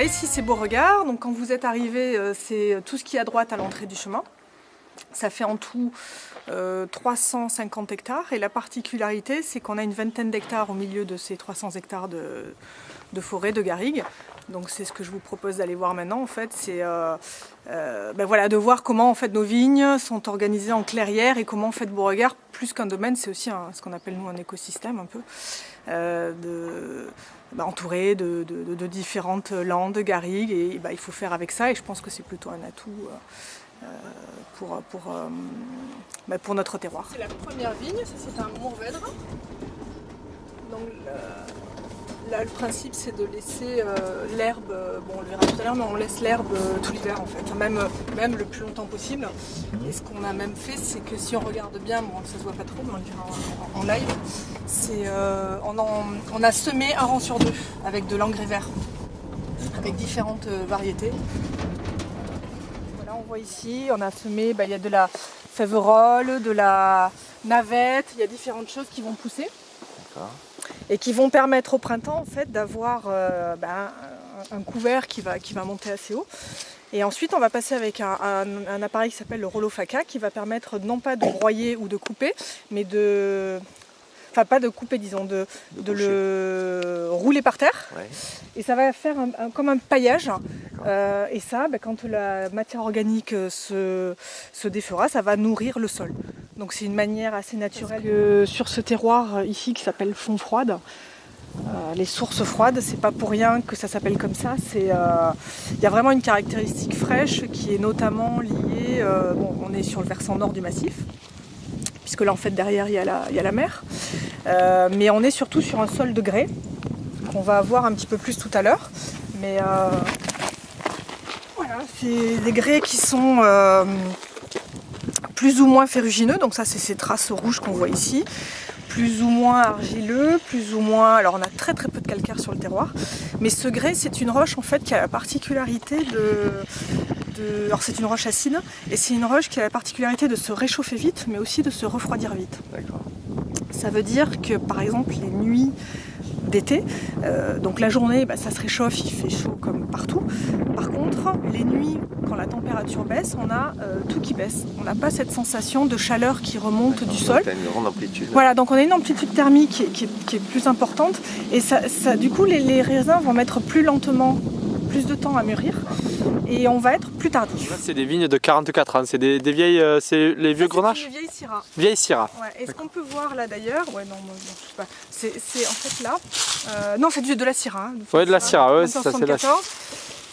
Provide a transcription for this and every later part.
Voilà, ici c'est Beauregard. Donc quand vous êtes arrivé, c'est tout ce qui est à droite à l'entrée du chemin. Ça fait en tout 350 hectares. Et la particularité, c'est qu'on a une vingtaine d'hectares au milieu de ces 300 hectares de forêt, de garrigues. Donc c'est ce que je vous propose d'aller voir maintenant. En fait, c'est voilà, de voir comment en fait, nos vignes sont organisées en clairières et comment en fait, Beauregard, plus qu'un domaine, c'est aussi ce qu'on appelle nous un écosystème un peu, entouré de différentes landes, garrigues. Et il faut faire avec ça et je pense que c'est plutôt un atout pour notre terroir. C'est la première vigne, ça c'est un Mourvèdre. Donc là le principe c'est de laisser l'herbe, on le verra tout à l'heure, mais on laisse l'herbe tout l'hiver en fait, même le plus longtemps possible. Et ce qu'on a même fait, c'est que si on regarde bien, bon ça se voit pas trop, mais on le verra en live, c'est on a semé un rang sur deux avec de l'engrais vert, avec différentes variétés. On voit ici, on a semé, il y a de la féverolle, de la navette, il y a différentes choses qui vont pousser et qui vont permettre au printemps en fait, d'avoir un couvert qui va monter assez haut. Et ensuite on va passer avec un appareil qui s'appelle le rouleau Faca qui va permettre non pas de broyer ou de couper, mais enfin pas de couper disons, de le rouler par terre. Ouais. Et ça va faire comme un paillage. Et ça, quand la matière organique se défera, ça va nourrir le sol. Donc c'est une manière assez naturelle. Sur ce terroir ici qui s'appelle fond froide, les sources froides, c'est pas pour rien que ça s'appelle comme ça. Il y a vraiment une caractéristique fraîche qui est notamment liée, on est sur le versant nord du massif, puisque là en fait derrière il y a la mer, mais on est surtout sur un sol de grès, qu'on va voir un petit peu plus tout à l'heure. Mais voilà, c'est des grès qui sont plus ou moins ferrugineux, donc ça c'est ces traces rouges qu'on voit ici, plus ou moins argileux, plus ou moins... Alors on a très très peu de calcaire sur le terroir, mais ce grès c'est une roche en fait qui a la particularité alors c'est une roche acide, et c'est une roche qui a la particularité de se réchauffer vite, mais aussi de se refroidir vite. D'accord. Ça veut dire que par exemple les nuits d'été, donc la journée ça se réchauffe, il fait chaud comme partout. Par contre, les nuits, quand la température baisse, on a tout qui baisse. On n'a pas cette sensation de chaleur qui remonte du sol. Une grande amplitude. Voilà, donc on a une amplitude thermique qui est plus importante, et ça, du coup les raisins vont mettre plus lentement, plus de temps à mûrir, et on va être plus tardif. Là, c'est des vignes de 44 ans, c'est des vieilles, c'est les vieux grenaches. C'est des vieilles Syrah. Vieilles Syrah. Ouais. Et ce qu'on peut voir là d'ailleurs, je sais pas, c'est en fait là, non c'est de la Syrah. Ouais, de la Syrah, ouais, ça c'est la.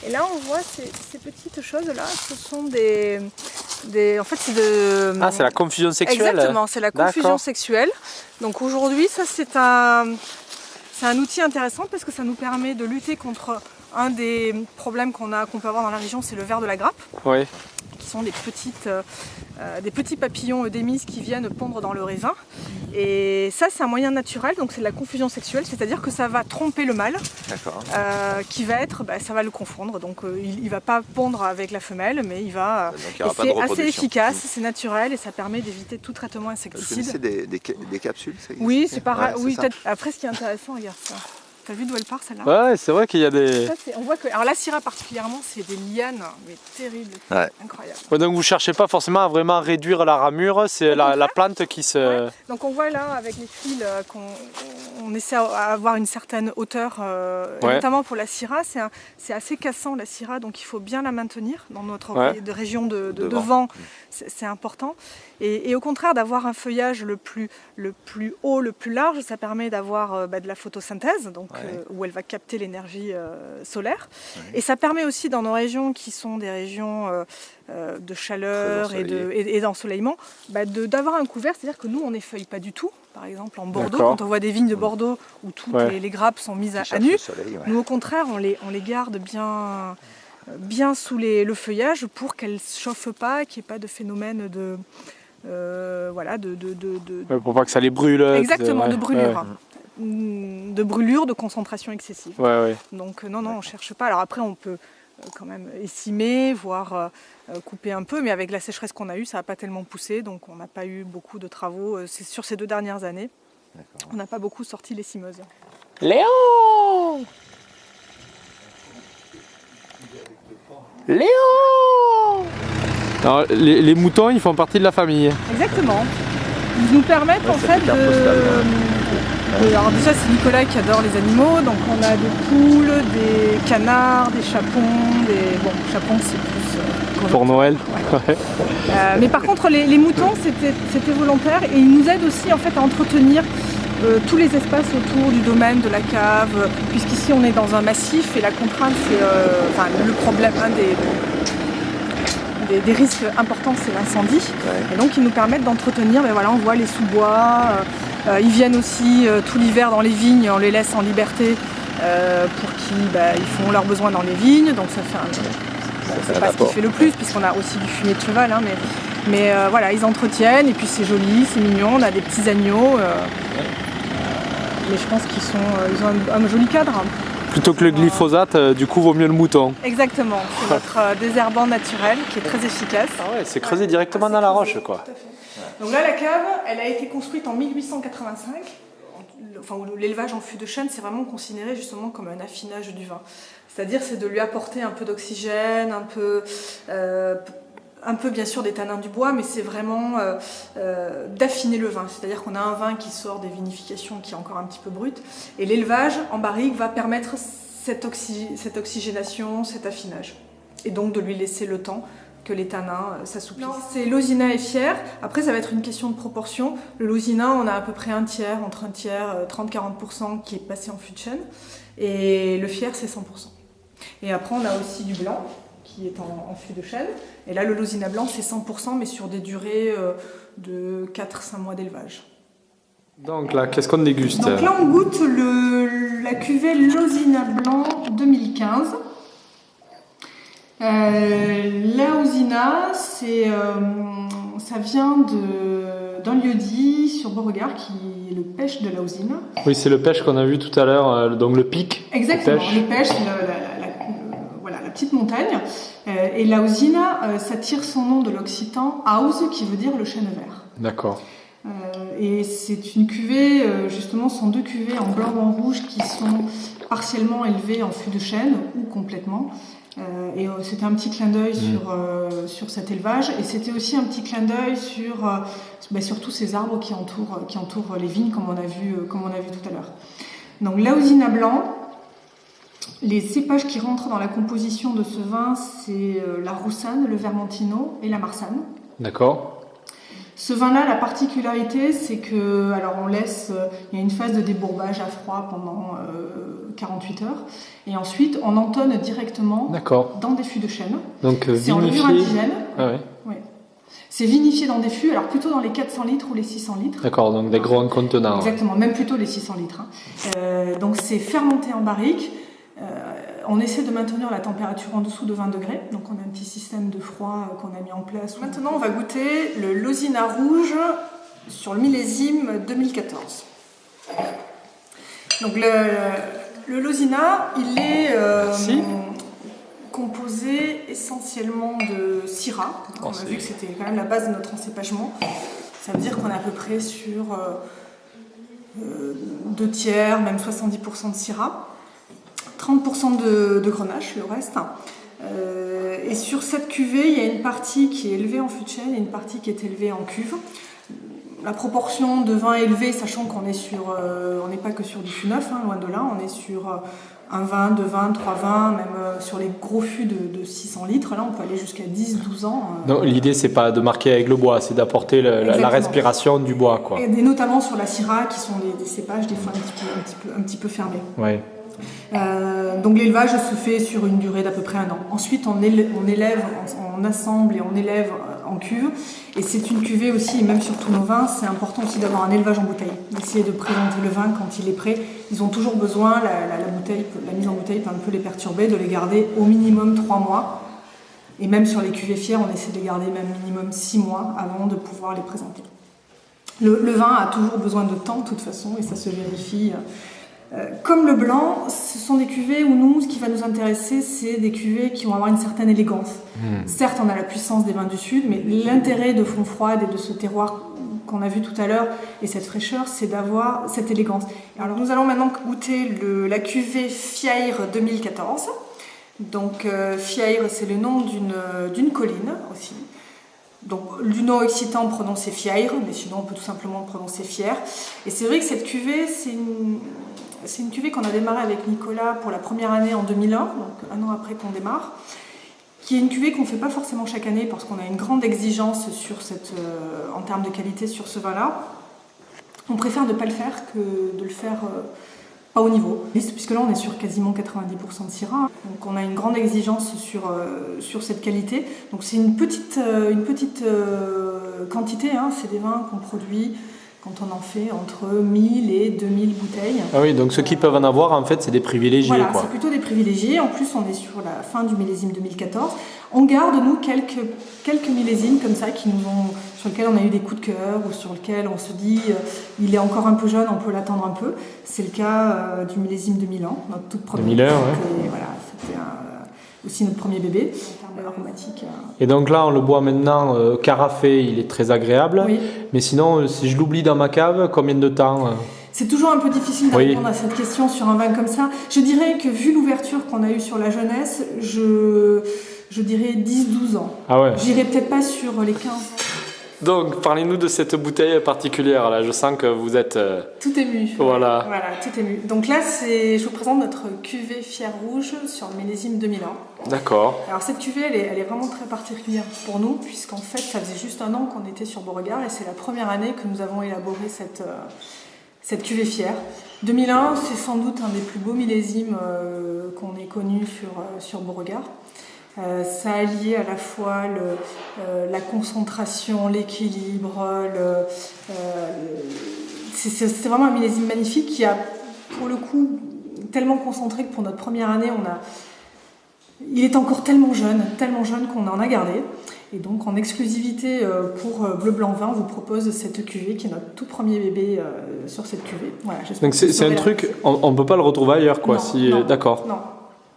Et là on voit ces petites choses là, ce sont en fait c'est Ah, c'est la confusion sexuelle. Exactement, c'est la confusion sexuelle. Donc aujourd'hui ça c'est un outil intéressant parce que ça nous permet de lutter contre un des problèmes qu'on peut avoir dans la région, c'est le ver de la grappe. Oui. Qui sont des petits papillons eudémis qui viennent pondre dans le raisin. Et ça, c'est un moyen naturel, donc c'est de la confusion sexuelle, c'est-à-dire que ça va tromper le mâle, qui va être, ça va le confondre. Donc il ne va pas pondre avec la femelle, mais il va. C'est assez efficace, c'est naturel et ça permet d'éviter tout traitement insecticide. Est-ce que c'est des capsules ça existe? Oui, c'est pareil. Oui, après, ce qui est intéressant, regarde ça. T'as vu d'où elle part celle-là? Ouais, c'est vrai qu'il y a des... Ça, on voit que... Alors la Syrah particulièrement, c'est des lianes, mais terribles, incroyables. Ouais, donc vous cherchez pas forcément à vraiment réduire la ramure, c'est la plante qui se... Ouais. Donc on voit là avec les fils qu'on essaie à avoir une certaine hauteur, notamment pour la Syrah, c'est assez cassant la Syrah, donc il faut bien la maintenir dans notre région de vent, c'est important. Et au contraire d'avoir un feuillage le plus haut, le plus large, ça permet d'avoir de la photosynthèse, donc où elle va capter l'énergie solaire. Et ça permet aussi dans nos régions qui sont des régions de chaleur et d'ensoleillement, d'avoir un couvert, c'est-à-dire que nous on n'effeuille pas du tout. Par exemple en Bordeaux, quand on voit des vignes de Bordeaux où toutes les grappes sont mises à nu, nous au contraire on les garde bien sous le feuillage pour qu'elles ne se chauffent pas, qu'il n'y ait pas de phénomène pour pas que ça les brûle. Exactement, de brûlure. De brûlure, de concentration excessive. Donc non, on ne cherche pas. Alors après, on peut quand même essimer, voire couper un peu, mais avec la sécheresse qu'on a eue, ça n'a pas tellement poussé, donc on n'a pas eu beaucoup de travaux. C'est sur ces 2 dernières années, on n'a pas beaucoup sorti les simeuses. Léon! Léo! Alors, les moutons, ils font partie de la famille. Exactement. Ils nous permettent en fait alors déjà c'est Nicolas qui adore les animaux, donc on a des poules, des canards, des chapons, chapons c'est plus... pour Noël. Ouais. Mais par contre les moutons c'était volontaire et ils nous aident aussi en fait à entretenir tous les espaces autour du domaine de la cave, puisqu'ici on est dans un massif et la contrainte c'est le problème, des risques importants, c'est l'incendie. Ouais. Et donc ils nous permettent d'entretenir, on voit les sous-bois, ils viennent aussi tout l'hiver dans les vignes, on les laisse en liberté pour qu'ils font leurs besoins dans les vignes, donc ça fait c'est pas ce qui fait le plus, puisqu'on a aussi du fumier de cheval, mais ils entretiennent, et puis c'est joli, c'est mignon, on a des petits agneaux, mais je pense ils ont un joli cadre. Plutôt que le glyphosate, du coup, vaut mieux le mouton. Exactement, c'est notre désherbant naturel qui est très efficace. Ah ouais, c'est creusé directement dans la roche, quoi. Tout à fait. Donc là, la cave, elle a été construite en 1885. Où l'élevage en fût de chêne, c'est vraiment considéré justement comme un affinage du vin. C'est-à-dire, c'est de lui apporter un peu d'oxygène, un peu bien sûr des tanins du bois, mais c'est vraiment d'affiner le vin. C'est-à-dire qu'on a un vin qui sort des vinifications qui est encore un petit peu brut, et l'élevage en barrique va permettre cette oxygénation, cet affinage, et donc de lui laisser le temps que les tanins s'assoupissent. C'est Losina et Fier. Après, ça va être une question de proportion. Le Losina, on a à peu près entre un tiers, 30-40% qui est passé en fût de chêne, et le Fier, c'est 100%. Et après, on a aussi du blanc, qui est en fût de chêne. Et là, le Losina blanc, c'est 100%, mais sur des durées de 4-5 mois d'élevage. Donc là, qu'est-ce qu'on déguste? Donc là, on goûte la cuvée Losina blanc 2015. Losina, ça vient d'un lieu-dit sur Beauregard qui est le pêche de Losina. Oui, c'est le pêche qu'on a vu tout à l'heure, donc le pic. Exactement, le pêche, la petite montagne. Et Losina, ça tire son nom de l'occitan Haus, qui veut dire le chêne vert. D'accord. Et c'est une cuvée, justement, ce sont deux cuvées en blanc ou en rouge qui sont partiellement élevées en fût de chêne ou complètement. Et c'était un petit clin d'œil sur cet élevage, et c'était aussi un petit clin d'œil sur tous ces arbres qui entourent les vignes, comme on a vu tout à l'heure. Donc Losina blanc, les cépages qui rentrent dans la composition de ce vin, c'est la Roussanne, le Vermentino et la Marsanne. D'accord. Ce vin-là, la particularité, c'est que, il y a une phase de débourbage à froid pendant 48 heures, et ensuite on entonne directement dans des fûts de chêne. Donc c'est en levure indigène. Ah ouais. Ouais. C'est vinifié dans des fûts, alors plutôt dans les 400 litres ou les 600 litres. D'accord, donc des gros contenants. Exactement, même plutôt les 600 litres. Donc c'est fermenté en barrique. On essaie de maintenir la température en dessous de 20 degrés, donc on a un petit système de froid qu'on a mis en place. Maintenant, on va goûter le Losina rouge sur le millésime 2014. Donc le Losina, il est composé essentiellement de Syrah. On a vu que c'était quand même la base de notre encépagement. Ça veut dire qu'on est à peu près sur 2 tiers, même 70% de Syrah. 30% de grenache, le reste. Et sur cette cuvée, il y a une partie qui est élevée en fût de chêne et une partie qui est élevée en cuve. La proportion de vin élevé, sachant qu'on est on n'est pas que sur du fût neuf, loin de là, on est sur un vin, 2 vins, 3 vins, même sur les gros fûts de 600 litres, là on peut aller jusqu'à 10-12 ans. Non, l'idée c'est pas de marquer avec le bois, c'est d'apporter la respiration du bois, quoi. Et notamment sur la Syrah, qui sont des cépages des fois un petit peu fermés. Ouais. Donc l'élevage se fait sur une durée d'à peu près 1 an. Ensuite on élève, on assemble et on élève en cuve. Et c'est une cuvée aussi, et même sur tous nos vins, c'est important aussi d'avoir un élevage en bouteille. D'essayer de présenter le vin quand il est prêt. Ils ont toujours besoin, la mise en bouteille peut un peu les perturber, de les garder au minimum 3 mois. Et même sur les cuvées fières, on essaie de les garder même minimum 6 mois avant de pouvoir les présenter. Le vin a toujours besoin de temps de toute façon, et ça se vérifie. Comme le blanc, ce sont des cuvées où nous, ce qui va nous intéresser, c'est des cuvées qui vont avoir une certaine élégance. Certes, on a la puissance des vins du Sud, mais l'intérêt de Fontfroide et de ce terroir qu'on a vu tout à l'heure et cette fraîcheur, c'est d'avoir cette élégance. Alors, nous allons maintenant goûter la cuvée Fier 2014. Donc Fièvre, c'est le nom d'une colline aussi. Donc du nom occitan prononcé Fièvre, mais sinon on peut tout simplement prononcer Fier. Et c'est vrai que cette cuvée, c'est une cuvée qu'on a démarrée avec Nicolas pour la première année en 2001, donc un an après qu'on démarre, qui est une cuvée qu'on ne fait pas forcément chaque année parce qu'on a une grande exigence sur en termes de qualité sur ce vin-là. On préfère ne pas le faire que de le faire pas au niveau, puisque là on est sur quasiment 90% de Syrah, donc on a une grande exigence sur cette qualité. Donc c'est une petite quantité, hein. C'est des vins qu'on produit quand on en fait entre 1000 et 2000 bouteilles. Ah oui, donc ceux qui peuvent en avoir, en fait, c'est des privilégiés. Voilà, c'est plutôt des privilégiés. En plus, on est sur la fin du millésime 2014. On garde, nous, quelques millésimes comme ça sur lesquels on a eu des coups de cœur ou sur lesquels on se dit il est encore un peu jeune, on peut l'attendre un peu. C'est le cas du millésime 2001, notre toute première. 2001, ouais. Voilà, c'était aussi notre premier bébé en termes aromatiques. Et donc là, on le boit maintenant carafé, il est très agréable. Oui. Mais sinon, si je l'oublie dans ma cave, combien de temps C'est toujours un peu difficile de répondre à cette question sur un vin comme ça. Je dirais que vu l'ouverture qu'on a eue sur la jeunesse, je dirais 10-12 ans. Ah ouais. J'irai peut-être pas sur les 15 ans. Donc, parlez-nous de cette bouteille particulière. Là, je sens que vous êtes... Tout ému. Voilà. Voilà, tout ému. Donc là, je vous présente notre cuvée Fier Rouge sur le millésime 2001. D'accord. Alors cette cuvée, elle est vraiment très particulière pour nous, puisqu'en fait, ça faisait juste un an qu'on était sur Beauregard, et c'est la première année que nous avons élaboré cette cuvée Fier. 2001, c'est sans doute un des plus beaux millésimes qu'on ait connu sur Beauregard. Ça alliait à la fois la concentration, l'équilibre, c'est vraiment un millésime magnifique qui a, pour le coup, tellement concentré que pour notre première année, il est encore tellement jeune qu'on en a gardé. Et donc en exclusivité pour Bleu Blanc Vin, on vous propose cette cuvée qui est notre tout premier bébé sur cette cuvée. Voilà, donc c'est un truc, on ne peut pas le retrouver ailleurs, quoi. Non, d'accord.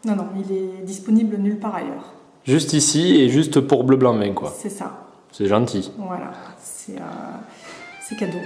Non, il est disponible nulle part ailleurs. Juste ici et juste pour Bleu Blanc Vin, quoi. C'est ça. C'est gentil. Voilà, c'est cadeau.